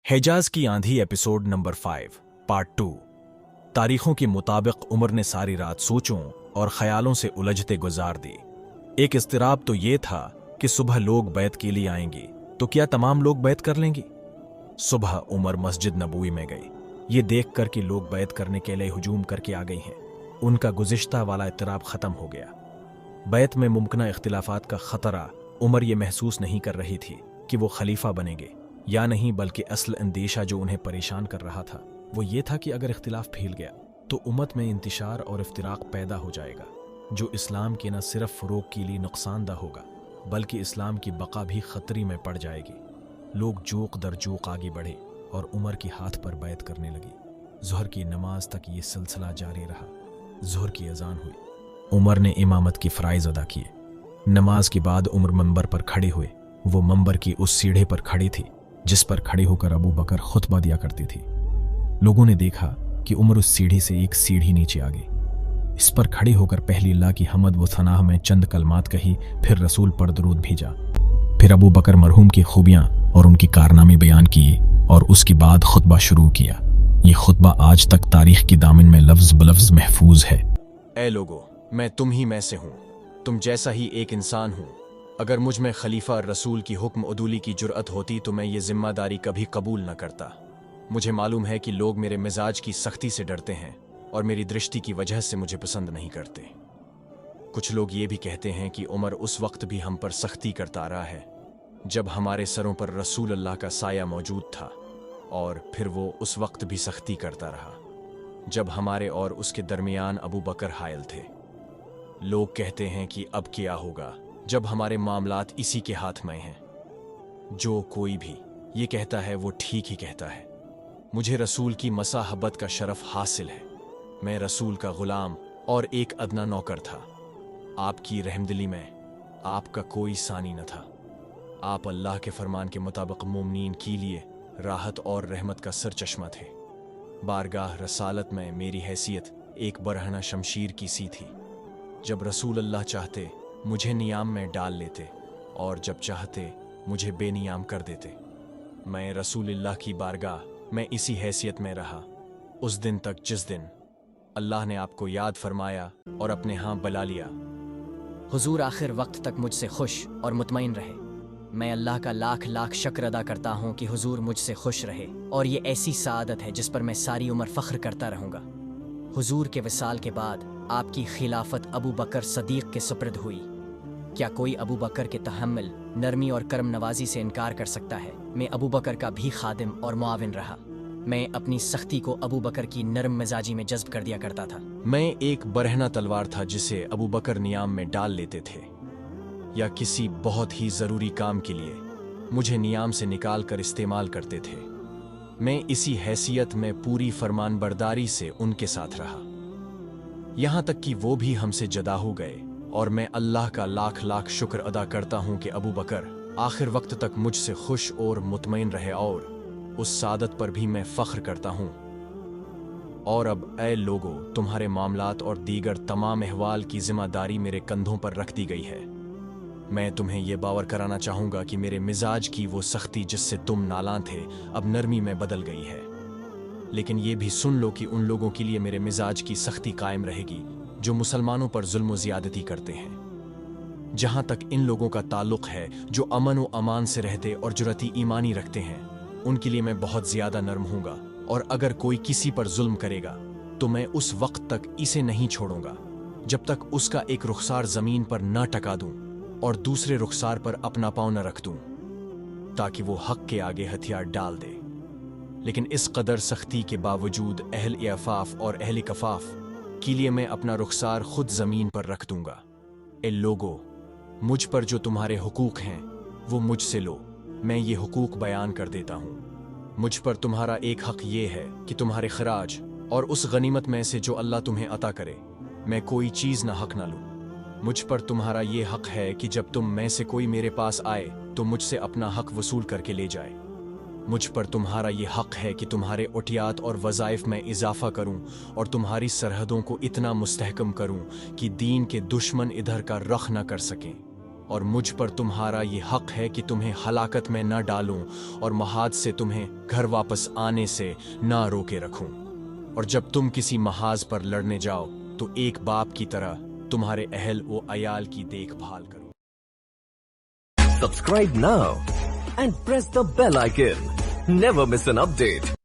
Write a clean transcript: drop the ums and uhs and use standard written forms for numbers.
हिजाज की आंधी episode number 5 part 2। तारीखों के मुताबिक उमर ने सारी रात सोचों और ख्यालों से उलझते गुजार दी। एक इस्तिराब तो ये था कि सुबह लोग बैत के लिए आएंगे, तो क्या तमाम लोग बैत कर लेंगे। सुबह उमर मस्जिद नबवी में गई। ये देख कर कि लोग बैत करने के लिए हुजूम करके आ गई हैं, उनका गुज़िश्ता वाला इत्तराब ख़त्म हो गया। बैत में मुमकिन इख्तिलाफात का ख़तरा उमर ये महसूस नहीं कर रही थी कि वो खलीफा बनेंगे या नहीं, बल्कि असल अंदेशा जो उन्हें परेशान कर रहा था वो ये था कि अगर इख्तिलाफ फैल गया तो उम्मत में इंतिशार और इफ्तिराक पैदा हो जाएगा, जो इस्लाम के न सिर्फ फ़रोग के लिए नुकसानदा होगा बल्कि इस्लाम की बका भी खतरे में पड़ जाएगी। लोग जोक दर जोक आगे बढ़े और उमर के हाथ पर बैत करने लगी। ज़ोहर की नमाज तक ये सिलसिला जारी रहा। ज़ोहर की अजान हुई, उमर ने इमामत की फ़राइज़ अदा किए। नमाज के बाद उमर मंबर पर खड़े हुए। वो मंबर की उस सीढ़े पर खड़ी थी जिस पर खड़े होकर अबू बकर खुतबा दिया करती थी। लोगों ने देखा कि उमर उस सीढ़ी से एक सीढ़ी नीचे आ गई। इस पर खड़े होकर पहली अल्लाह की हमद व सनाह में चंद कलमात कही, फिर रसूल पर दरूद भेजा, फिर अबू बकर मरहूम की खूबियां और उनकी कारनामे बयान किए और उसके बाद खुतबा शुरू किया। ये खुतबा आज तक तारीख की दामन में लफ्ज बलफ्ज महफूज है। ए लोगो, मैं तुम ही में से हूँ, तुम जैसा ही एक इंसान हूँ। अगर मुझ में खलीफा रसूल की हुक्म उदूली की जुर्अत होती तो मैं ये जिम्मेदारी कभी कबूल न करता। मुझे मालूम है कि लोग मेरे मिजाज की सख्ती से डरते हैं और मेरी दृष्टि की वजह से मुझे पसंद नहीं करते। कुछ लोग ये भी कहते हैं कि उमर उस वक्त भी हम पर सख्ती करता रहा है जब हमारे सरों पर रसूल अल्लाह का साया मौजूद था, और फिर वो उस वक्त भी सख्ती करता रहा जब हमारे और उसके दरमियान अबू बकर हायल थे। लोग कहते हैं कि अब क्या होगा जब हमारे मामलात इसी के हाथ में हैं। जो कोई भी ये कहता है वो ठीक ही कहता है। मुझे रसूल की मसाहबत का शरफ हासिल है। मैं रसूल का गुलाम और एक अदना नौकर था। आपकी रहमदिली में आपका कोई सानी न था। आप अल्लाह के फरमान के मुताबिक मोमिनीन के लिए राहत और रहमत का सरचश्मा थे। बारगाह रसालत में मेरी हैसियत एक बरहना शमशीर की सी थी। जब रसूल अल्लाह चाहते मुझे नियाम में डाल लेते और जब चाहते मुझे बेनियाम कर देते। मैं रसूलुल्लाह की बारगाह में इसी हैसियत में रहा उस दिन तक जिस दिन अल्लाह ने आपको याद फरमाया और अपने यहाँ बुला लिया। हुजूर आखिर वक्त तक मुझसे खुश और मुतमईन रहे। मैं अल्लाह का लाख लाख शुक्र अदा करता हूँ कि हुजूर मुझसे खुश रहे, और ये ऐसी सादत है जिस पर मैं सारी उम्र फ़ख्र करता रहूँगा। हुजूर के विसाल के बाद आपकी खिलाफत अबू बकर सदीक के सुपुर्द हुई। क्या कोई अबू बकर के तहम्मुल, नरमी और करम नवाजी से इनकार कर सकता है? मैं अबू बकर का भी खादिम और मुआविन रहा। मैं अपनी सख्ती को अबू बकर की नरम मिजाजी में जज्ब कर दिया करता था। मैं एक बरहना तलवार था जिसे अबू बकर नियाम में डाल लेते थे, या किसी बहुत ही ज़रूरी काम के लिए मुझे नियाम से निकाल कर इस्तेमाल करते थे। मैं इसी हैसियत में पूरी फरमानबरदारी से उनके साथ रहा, यहाँ तक कि वो भी हमसे जदा हो गए। और मैं अल्लाह का लाख लाख शुक्र अदा करता हूँ कि अबू बकर आखिर वक्त तक मुझसे खुश और मुतमईन रहे, और उस सादत पर भी मैं फ़ख्र करता हूँ। और अब ए लोगो, तुम्हारे मामलात और दीगर तमाम अहवाल की जिम्मेदारी मेरे कंधों पर रख दी गई है। मैं तुम्हें यह बावर कराना चाहूँगा कि मेरे मिजाज की वो सख्ती जिससे तुम नालां थे अब नरमी में बदल गई है। लेकिन ये भी सुन लो कि उन लोगों के लिए मेरे मिजाज की सख्ती कायम रहेगी जो मुसलमानों पर जुल्म व ज़्यादती करते हैं। जहाँ तक इन लोगों का ताल्लुक़ है जो अमन व अमान से रहते और जुरती ईमानी रखते हैं, उनके लिए मैं बहुत ज़्यादा नरम हूँगा। और अगर कोई किसी पर जुल्म करेगा तो मैं उस वक्त तक इसे नहीं छोड़ूंगा जब तक उसका एक रुखसार ज़मीन पर न टका दूँ और दूसरे रुखसार पर अपना पाँव न रख दूँ, ताकि वो हक के आगे हथियार डाल दे। लेकिन इस कदर सख्ती के बावजूद अहल इफ़ाफ़ और अहल कफ़ाफ़ के लिए मैं अपना रुखसार खुद ज़मीन पर रख दूंगा। ए लोगो, मुझ पर जो तुम्हारे हुकूक हैं वो मुझसे लो। मैं ये हुकूक बयान कर देता हूँ। मुझ पर तुम्हारा एक हक ये है कि तुम्हारे खराज और उस गनीमत में से जो अल्लाह तुम्हें अता करे मैं कोई चीज़ ना हक ना लूँ। मुझ पर तुम्हारा ये हक है कि जब तुम में से कोई मेरे पास आए तो मुझसे अपना हक वसूल करके ले जाए। मुझ पर तुम्हारा ये हक है कि तुम्हारे उटियात और वज़ाइफ में इजाफ़ा करूं और तुम्हारी सरहदों को इतना मुस्तहकम करूं कि दीन के दुश्मन इधर का रख न कर सकें। اور مجھ پر تمہارا یہ حق ہے کہ تمہیں ہلاکت میں نہ ڈالوں اور محاذ سے تمہیں گھر واپس آنے سے نہ روکے رکھوں، اور جب تم کسی محاذ پر لڑنے جاؤ تو ایک باپ کی طرح تمہارے اہل و عیال کی دیکھ بھال کرو۔ Subscribe now and press the bell icon. Never miss an update.